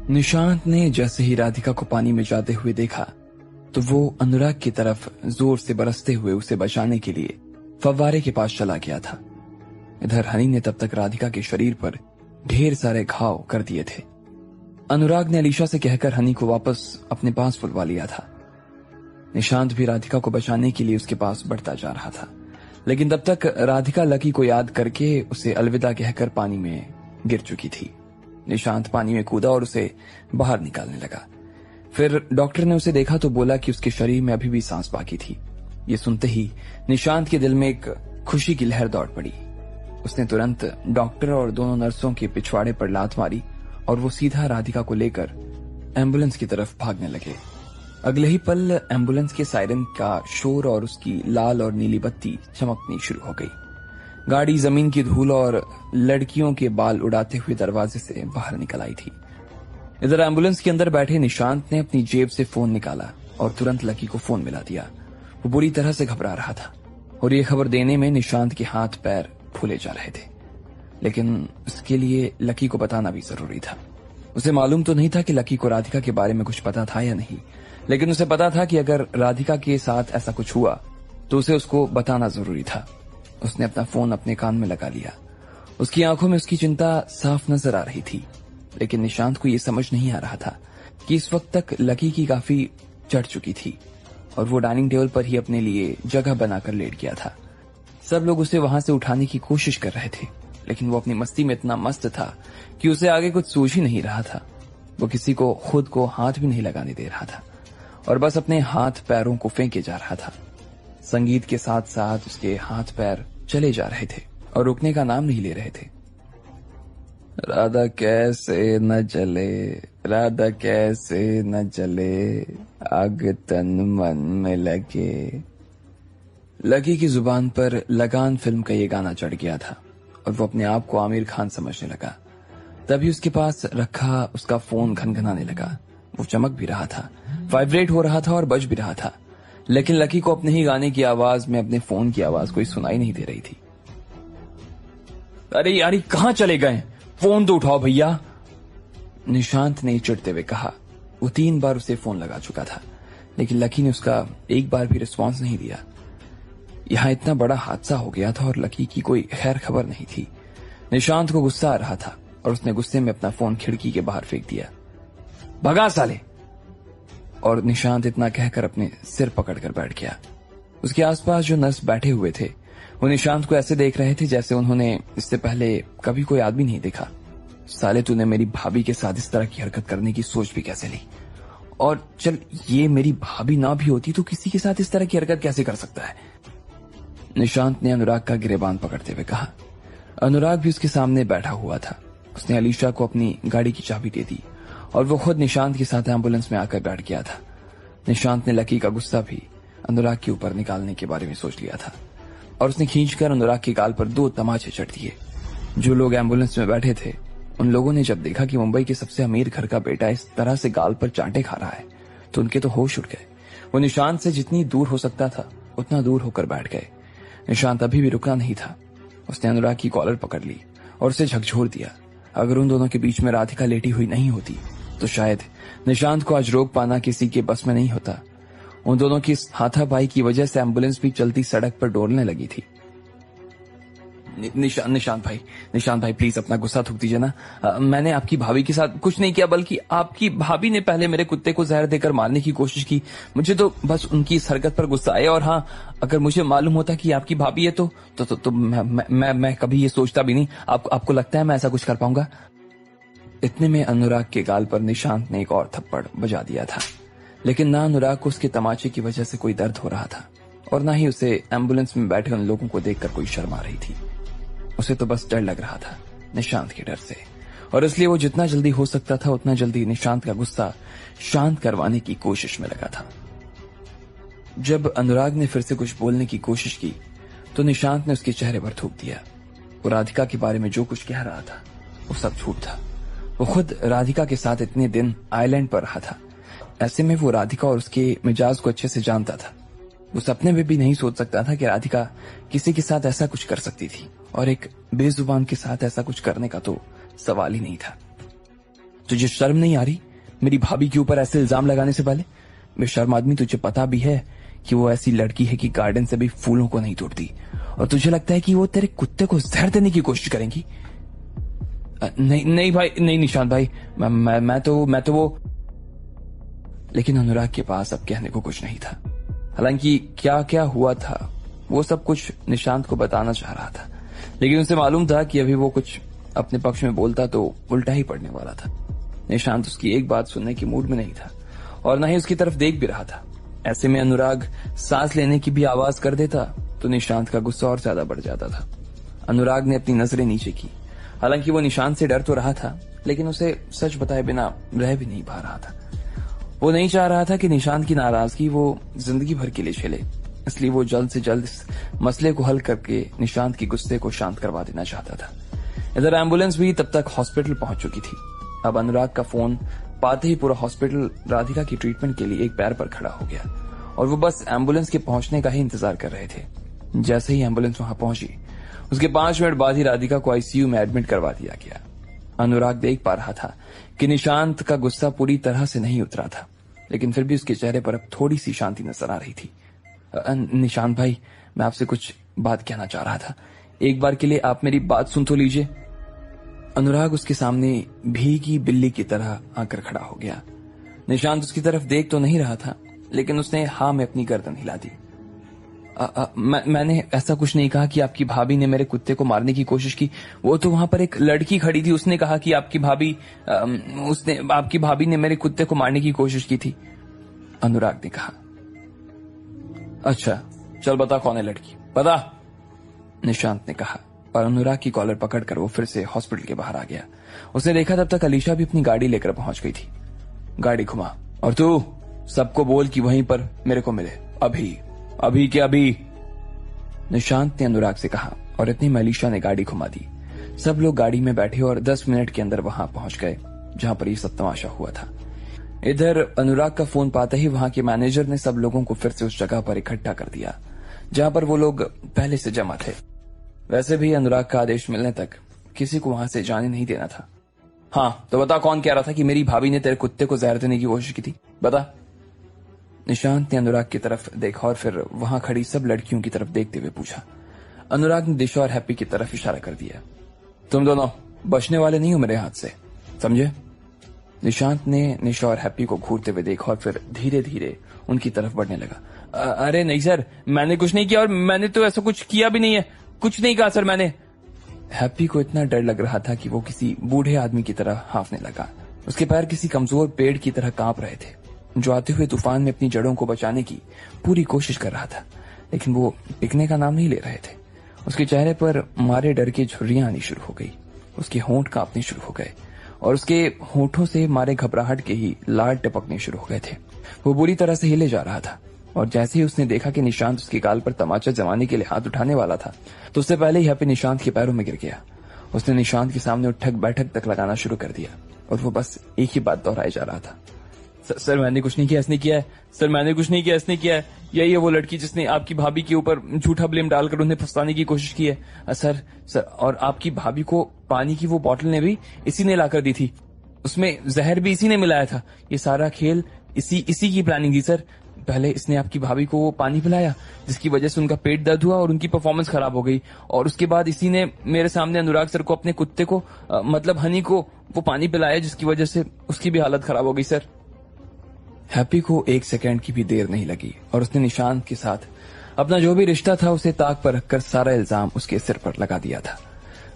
निशांत ने जैसे ही राधिका को पानी में जाते हुए देखा तो वो अनुराग की तरफ जोर से बरसते हुए उसे बचाने के लिए फव्वारे के पास चला गया था। इधर हनी ने तब तक राधिका के शरीर पर ढेर सारे घाव कर दिए थे। अनुराग ने अलीशा से कहकर हनी को वापस अपने पास बुलवा लिया था। निशांत भी राधिका को बचाने के लिए उसके पास बढ़ता जा रहा था, लेकिन तब तक राधिका लकी को याद करके उसे अलविदा कहकर पानी में गिर चुकी थी। निशांत पानी में कूदा और उसे बाहर निकालने लगा। फिर डॉक्टर ने उसे देखा तो बोला कि उसके शरीर में अभी भी सांस बाकी थी। ये सुनते ही निशांत के दिल में एक खुशी की लहर दौड़ पड़ी। उसने तुरंत डॉक्टर और दोनों नर्सों के पिछवाड़े पर लात मारी और वो सीधा राधिका को लेकर एम्बुलेंस की तरफ भागने लगे। अगले ही पल एम्बुलेंस के सायरन का शोर और उसकी लाल और नीली बत्ती चमकनी शुरू हो गई। गाड़ी जमीन की धूल और लड़कियों के बाल उड़ाते हुए दरवाजे से बाहर निकल आई थी। इधर एम्बुलेंस के अंदर बैठे निशांत ने अपनी जेब से फोन निकाला और तुरंत लकी को फोन मिला दिया। वो बुरी तरह से घबरा रहा था और ये खबर देने में निशांत के हाथ पैर फूले जा रहे थे, लेकिन उसके लिए लकी को बताना भी जरूरी था। उसे मालूम तो नहीं था कि लकी को राधिका के बारे में कुछ पता था या नहीं, लेकिन उसे पता था कि अगर राधिका के साथ ऐसा कुछ हुआ तो उसे उसको बताना जरूरी था। उसने अपना फोन अपने कान में लगा लिया। उसकी आंखों में उसकी चिंता साफ नजर आ रही थी, लेकिन निशांत को यह समझ नहीं आ रहा था कि इस वक्त तक लकी की काफी चढ़ चुकी थी और वो डाइनिंग टेबल पर ही अपने लिए जगह बनाकर लेट गया था। सब लोग उसे वहां से उठाने की कोशिश कर रहे थे, लेकिन वो अपनी मस्ती में इतना मस्त था कि उसे आगे कुछ सोच ही नहीं रहा था। वो किसी को खुद को हाथ भी नहीं लगाने दे रहा था और बस अपने हाथ पैरों को फेंके जा रहा था। संगीत के साथ साथ उसके हाथ पैर चले जा रहे थे और रुकने का नाम नहीं ले रहे थे। राधा कैसे न जले, राधा कैसे न जले, आग तन मन में लगे। लकी की जुबान पर लगान फिल्म का ये गाना चढ़ गया था और वो अपने आप को आमिर खान समझने लगा। तभी उसके पास रखा उसका फोन घनघनाने लगा। वो चमक भी रहा था, वाइब्रेट हो रहा था और बज भी रहा था, लेकिन लकी को अपने ही गाने की आवाज में अपने फोन की आवाज कोई सुनाई नहीं दे रही थी। अरे यार, कहां चले गए? फोन तो उठाओ भैया, निशांत ने चिढ़ते हुए कहा। वो 3 बार उसे फोन लगा चुका था, लेकिन लकी ने उसका एक बार भी रिस्पांस नहीं दिया। यहां इतना बड़ा हादसा हो गया था और लकी की कोई खैर खबर नहीं थी। निशांत को गुस्सा आ रहा था और उसने गुस्से में अपना फोन खिड़की के बाहर फेंक दिया। भगा साले! और निशांत इतना कहकर अपने सिर पकड़कर बैठ गया। उसके आसपास जो नर्स बैठे हुए थे वो निशांत को ऐसे देख रहे थे जैसे उन्होंने इससे पहले कभी कोई आदमी नहीं देखा। साले, तूने मेरी भाभी के साथ इस तरह की हरकत करने की सोच भी कैसे ली? और चल, ये मेरी भाभी ना भी होती तो किसी के साथ इस तरह की हरकत कैसे कर सकता है? निशांत ने अनुराग का गिरेबान पकड़ते हुए कहा। अनुराग भी उसके सामने बैठा हुआ था। उसने अलीशा को अपनी गाड़ी की चाबी दे दी और वो खुद निशांत के साथ एम्बुलेंस में आकर बैठ गया था। निशांत ने लकी का गुस्सा भी अनुराग के ऊपर निकालने के बारे में सोच लिया था और उसने खींचकर अनुराग के गाल पर 2 तमाचे चढ़ दिए। जो लोग एम्बुलेंस में बैठे थे उन लोगों ने जब देखा कि मुंबई के सबसे अमीर घर का बेटा इस तरह से गाल पर चांटे खा रहा है तो उनके तो होश उड़ गए। वो निशांत से जितनी दूर हो सकता था उतना दूर होकर बैठ गए। निशांत अभी भी रुकना नहीं था। उसने अनुराग की कॉलर पकड़ ली और उसे झकझोर दिया। अगर उन दोनों के बीच में राधिका लेटी हुई नहीं होती तो शायद निशांत को आज रोक पाना किसी के बस में नहीं होता। उन दोनों की हाथापाई की वजह से एम्बुलेंस भी चलती सड़क पर डोलने लगी थी। निशांत भाई प्लीज अपना गुस्सा थूक दीजिए ना। मैंने आपकी भाभी के साथ कुछ नहीं किया, बल्कि आपकी भाभी ने पहले मेरे कुत्ते को जहर देकर मारने की कोशिश की। मुझे तो बस उनकी इस हरकत पर गुस्सा आया, और हाँ, अगर मुझे मालूम होता कि आपकी भाभी है तो मैं कभी ये सोचता भी नहीं। आपको लगता है मैं ऐसा कुछ कर पाऊंगा? इतने में अनुराग के गाल पर निशांत ने एक और थप्पड़ बजा दिया था, लेकिन ना अनुराग को उसके तमाचे की वजह से कोई दर्द हो रहा था और ना ही उसे एम्बुलेंस में बैठे उन लोगों को देखकर कोई शर्म आ रही थी। उसे तो बस डर लग रहा था, निशांत के डर से, और इसलिए वो जितना जल्दी हो सकता था उतना जल्दी निशांत का गुस्सा शांत करवाने की कोशिश में लगा था। जब अनुराग ने फिर से कुछ बोलने की कोशिश की तो निशांत ने उसके चेहरे पर थूक दिया। वो राधिका के बारे में जो कुछ कह रहा था वो सब झूठ था। वो खुद राधिका के साथ इतने दिन आइलैंड पर रहा था। ऐसे में वो राधिका और उसके मिजाज को अच्छे से जानता था। वो सपने में भी नहीं सोच सकता था कि राधिका किसी के साथ ऐसा कुछ कर सकती थी, और एक बेजुबान के साथ ऐसा कुछ करने का तो सवाल ही नहीं था। तुझे शर्म नहीं आ रही मेरी भाभी के ऊपर ऐसे इल्जाम लगाने से पहले? बेशर्म आदमी, तुझे पता भी है कि वो ऐसी लड़की है कि गार्डन से भी फूलों को नहीं तोड़ती, और तुझे लगता है कि वो तेरे कुत्ते को जहर देने की कोशिश करेंगी? नहीं नहीं भाई, नहीं निशांत भाई, मैं तो वो। लेकिन अनुराग के पास अब कहने को कुछ नहीं था। हालांकि क्या क्या हुआ था वो सब कुछ निशांत को बताना चाह रहा था, लेकिन उसे मालूम था कि अभी वो कुछ अपने पक्ष में बोलता तो उल्टा ही पड़ने वाला था। निशांत उसकी एक बात सुनने के मूड में नहीं था और न ही उसकी तरफ देख भी रहा था। ऐसे में अनुराग सांस लेने की भी आवाज कर देता तो निशांत का गुस्सा और ज्यादा बढ़ जाता था। अनुराग ने अपनी नजरें नीचे की। हालांकि वो निशांत से डर तो रहा था, लेकिन उसे सच बताए बिना रह भी नहीं पा रहा था। वो नहीं चाह रहा था कि निशांत की नाराजगी वो जिंदगी भर के लिए झेले, इसलिए वो जल्द से जल्द इस मसले को हल करके निशांत की गुस्से को शांत करवा देना चाहता था। इधर एम्बुलेंस भी तब तक हॉस्पिटल पहुंच चुकी थी। अब अनुराग का फोन पाते ही पूरा हॉस्पिटल राधिका की ट्रीटमेंट के लिए एक पैर पर खड़ा हो गया और वो बस एम्बुलेंस के पहुंचने का ही इंतजार कर रहे थे। जैसे ही एम्बुलेंस वहां पहुंची, उसके 5 मिनट बाद ही राधिका को आईसीयू में एडमिट करवा दिया गया। अनुराग देख पा रहा था कि निशांत का गुस्सा पूरी तरह से नहीं उतरा था, लेकिन फिर भी उसके चेहरे पर अब थोड़ी सी शांति नजर आ रही थी। निशांत भाई, मैं आपसे कुछ बात कहना चाह रहा था, एक बार के लिए आप मेरी बात सुन तो लीजिए। अनुराग उसके सामने भीगी बिल्ली की तरह आकर खड़ा हो गया। निशांत उसकी तरफ देख तो नहीं रहा था, लेकिन उसने हाँ में अपनी गर्दन हिला दी। मैंने ऐसा कुछ नहीं कहा कि आपकी भाभी ने मेरे कुत्ते को मारने की कोशिश की। वो तो वहां पर एक लड़की खड़ी थी, उसने कहा कि आपकी भाभी ने मेरे कुत्ते को मारने की कोशिश की थी। अनुराग ने कहा। अच्छा, चल बता कौन है लड़की, बता, निशांत ने कहा। और अनुराग की कॉलर पकड़कर वो फिर से हॉस्पिटल के बाहर आ गया। उसने देखा तब तक अलीशा भी अपनी गाड़ी लेकर पहुंच गई थी। गाड़ी घुमा और तू सबको बोल कि वहीं पर मेरे को मिले, अभी क्या अभी, निशांत ने अनुराग से कहा। और इतनी में अलीशा ने गाड़ी घुमा दी। सब लोग गाड़ी में बैठे और 10 मिनट के अंदर वहां पहुंच गए जहां पर ये सब तमाशा हुआ था। इधर अनुराग का फोन पाते ही वहां के मैनेजर ने सब लोगों को फिर से उस जगह पर इकट्ठा कर दिया जहां पर वो लोग पहले से जमा थे। वैसे भी अनुराग का आदेश मिलने तक किसी को वहां से जाने नहीं देना था। हाँ तो बता, कौन कह रहा था कि मेरी भाभी ने तेरे कुत्ते को जहर देने की कोशिश की थी, बता। निशांत ने अनुराग की तरफ देखा और फिर वहां खड़ी सब लड़कियों की तरफ देखते हुए पूछा। अनुराग ने दिशा और हैप्पी की तरफ इशारा कर दिया। तुम दोनों बचने वाले नहीं हो मेरे हाथ से, समझे? निशांत ने निशा और हैप्पी को घूरते हुए देखा और फिर धीरे धीरे उनकी तरफ बढ़ने लगा। अरे नहीं सर, मैंने कुछ नहीं किया और मैंने तो ऐसा कुछ किया भी नहीं है, कुछ नहीं कहा सर मैंने। हैप्पी को इतना डर लग रहा था कि वो किसी बूढ़े आदमी की तरह हांफने लगा। उसके पैर किसी कमजोर पेड़ की तरह कांप रहे थे जो आते हुए तूफान में अपनी जड़ों को बचाने की पूरी कोशिश कर रहा था, लेकिन वो टिकने का नाम नहीं ले रहे थे। उसके चेहरे पर मारे डर की झुर्रियां आनी शुरू हो गई, उसके होंठ कांपने शुरू हो गए और उसके होठों से मारे घबराहट के ही लाल टपकने शुरू हो गए थे। वो बुरी तरह से हिले जा रहा था और जैसे ही उसने देखा कि निशांत उसके गाल पर तमाचा जमाने के लिए हाथ उठाने वाला था तो उससे पहले ही हैप्पी निशांत के पैरों में गिर गया। उसने निशांत के सामने उठक बैठक तक लगाना शुरू कर दिया और वो बस एक ही बात दोहराए जा रहा था। सर मैंने कुछ नहीं किया, इसने किया है। सर मैंने कुछ नहीं किया, इसने किया है। यही है वो लड़की जिसने आपकी भाभी के ऊपर झूठा ब्लेम डालकर उन्हें फंसाने की कोशिश की है। सर और आपकी भाभी को पानी की वो बोतल ने भी इसी ने लाकर दी थी, उसमें जहर भी इसी ने मिलाया था। ये सारा खेल इसी की प्लानिंग थी सर। पहले इसने आपकी भाभी को वो पानी पिलाया जिसकी वजह से उनका पेट दर्द हुआ और उनकी परफॉर्मेंस खराब हो गई, और उसके बाद इसी ने मेरे सामने अनुराग सर को, अपने कुत्ते को मतलब हनी को वो पानी पिलाया जिसकी वजह से उसकी भी हालत खराब हो गई सर। हैप्पी को 1 सेकंड की भी देर नहीं लगी और उसने निशांत के साथ अपना जो भी रिश्ता था उसे ताक पर रखकर सारा इल्जाम उसके सिर पर लगा दिया था।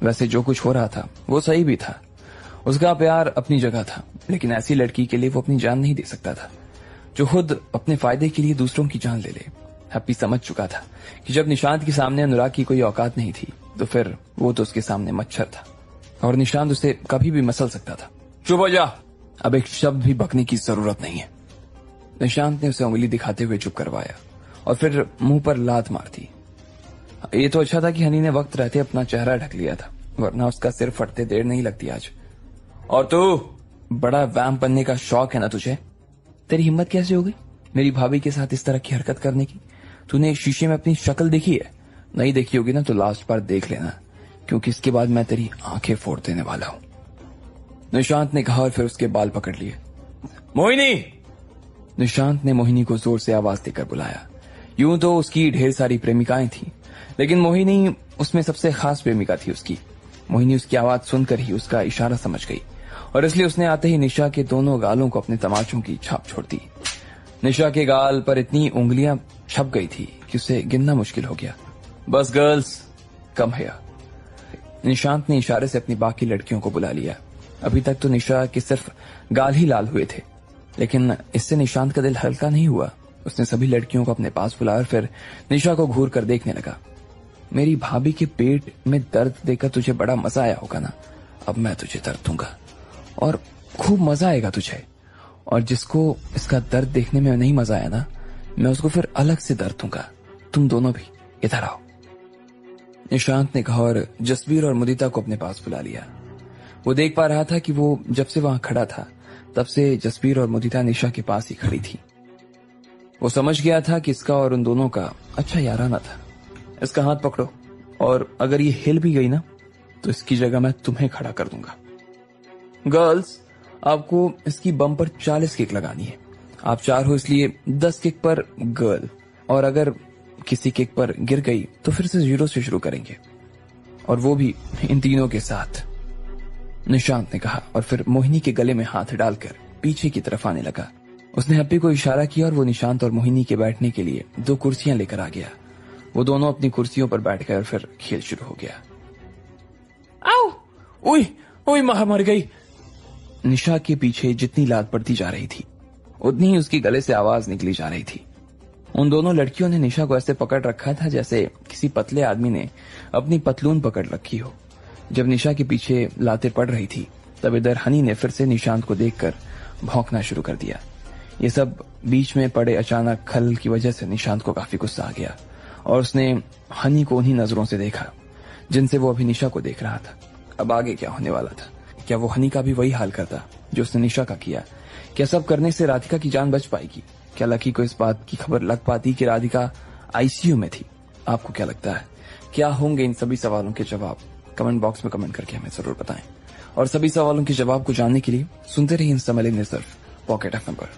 वैसे जो कुछ हो रहा था वो सही भी था, उसका प्यार अपनी जगह था, लेकिन ऐसी लड़की के लिए वो अपनी जान नहीं दे सकता था जो खुद अपने फायदे के लिए दूसरों की जान ले ले। हैप्पी समझ चुका था कि जब निशांत के सामने अनुराग की कोई औकात नहीं थी तो फिर वो तो उसके सामने मच्छर था और निशांत उसे कभी भी मसल सकता था। चुप हो जा, अब एक शब्द भी बकने की जरूरत नहीं है। निशांत ने उसे उंगली दिखाते हुए चुप करवाया और फिर मुंह पर लात मार दी। ये तो अच्छा था कि हनी ने वक्त रहते अपना चेहरा ढक लिया था, वरना उसका सिर फटते देर नहीं लगती आज। और तू, बड़ा वैम्प बनने का शौक है ना तुझे? तेरी हिम्मत कैसे हो गई मेरी भाभी के साथ इस तरह की हरकत करने की? तूने शीशे में अपनी शक्ल देखी है? नहीं देखी होगी ना तो लास्ट बार देख लेना, क्योंकि इसके बाद मैं तेरी आंखें फोड़ देने वाला हूं। निशांत ने कहा और फिर उसके बाल पकड़ लिए। मोहिनी! निशांत ने मोहिनी को जोर से आवाज देकर बुलाया। यूं तो उसकी ढेर सारी प्रेमिकाएं थीं, लेकिन मोहिनी उसमें सबसे खास प्रेमिका थी उसकी। मोहिनी उसकी आवाज सुनकर ही उसका इशारा समझ गई और इसलिए उसने आते ही निशा के दोनों गालों को अपने तमाचों की छाप छोड़ दी। निशा के गाल पर इतनी उंगलियां छप गई थी कि उसे गिनना मुश्किल हो गया। बस गर्ल्स, कम है। निशांत ने इशारे से अपनी बाकी लड़कियों को बुला लिया। अभी तक तो निशा के सिर्फ गाल ही लाल हुए थे, लेकिन इससे निशांत का दिल हल्का नहीं हुआ। उसने सभी लड़कियों को अपने पास बुलाया और फिर निशा को घूर कर देखने लगा। मेरी भाभी के पेट में दर्द देकर तुझे बड़ा मजा आया होगा ना? अब मैं तुझे दर्द दूंगा और खूब मजा आएगा तुझे। और जिसको इसका दर्द देखने में नहीं मजा आया ना, मैं उसको फिर अलग से दर्द दूंगा। तुम दोनों भी इधर आओ, निशांत ने कहा और जसबीर और मुदिता को अपने पास बुला लिया। वो देख पा रहा था कि वो जब से वहां खड़ा था तब से जसबीर और मुदिता निशा के पास ही खड़ी थी। वो समझ गया था कि इसका और उन दोनों का अच्छा याराना था। इसका हाथ पकड़ो और अगर ये हिल भी गई ना तो इसकी जगह मैं तुम्हें खड़ा कर दूंगा। गर्ल्स, आपको इसकी बम पर 40 किक लगानी है। आप 4 हो इसलिए 10 किक पर गर्ल, और अगर किसी किक पर गिर गई तो फिर से 0 से शुरू करेंगे, और वो भी इन तीनों के साथ, निशांत ने कहा और फिर मोहिनी के गले में हाथ डालकर पीछे की तरफ आने लगा। उसने हप्पी को इशारा किया और वो निशांत और मोहिनी के बैठने के लिए 2 कुर्सियां लेकर आ गया। वो दोनों अपनी कुर्सियों पर बैठ गए और फिर खेल शुरू हो गया। आओ! ओए ओए, मर गई। निशा के पीछे जितनी लात पड़ती जा रही थी उतनी ही उसकी गले से आवाज निकली जा रही थी। उन दोनों लड़कियों ने निशा को ऐसे पकड़ रखा था जैसे किसी पतले आदमी ने अपनी पतलून पकड़ रखी हो। जब निशा के पीछे लातें पड़ रही थी तब इधर हनी ने फिर से निशांत को देखकर भौंकना शुरू कर दिया। ये सब बीच में पड़े अचानक खल की वजह से निशांत को काफी गुस्सा आ गया और उसने हनी को उन्हीं नजरों से देखा जिनसे वो अभी निशा को देख रहा था। अब आगे क्या होने वाला था? क्या वो हनी का भी वही हाल करता जो उसने निशा का किया? क्या सब करने से राधिका की जान बच पाएगी? क्या लकी को इस बात की खबर लग पाती कि राधिका आईसीयू में थी? आपको क्या लगता है, क्या होंगे इन सभी सवालों के जवाब? कमेंट बॉक्स में कमेंट करके हमें जरूर बताएं। और सभी सवालों के जवाब को जानने के लिए सुनते रहिए इंस्टा में सिर्फ पॉकेट एफएम पर।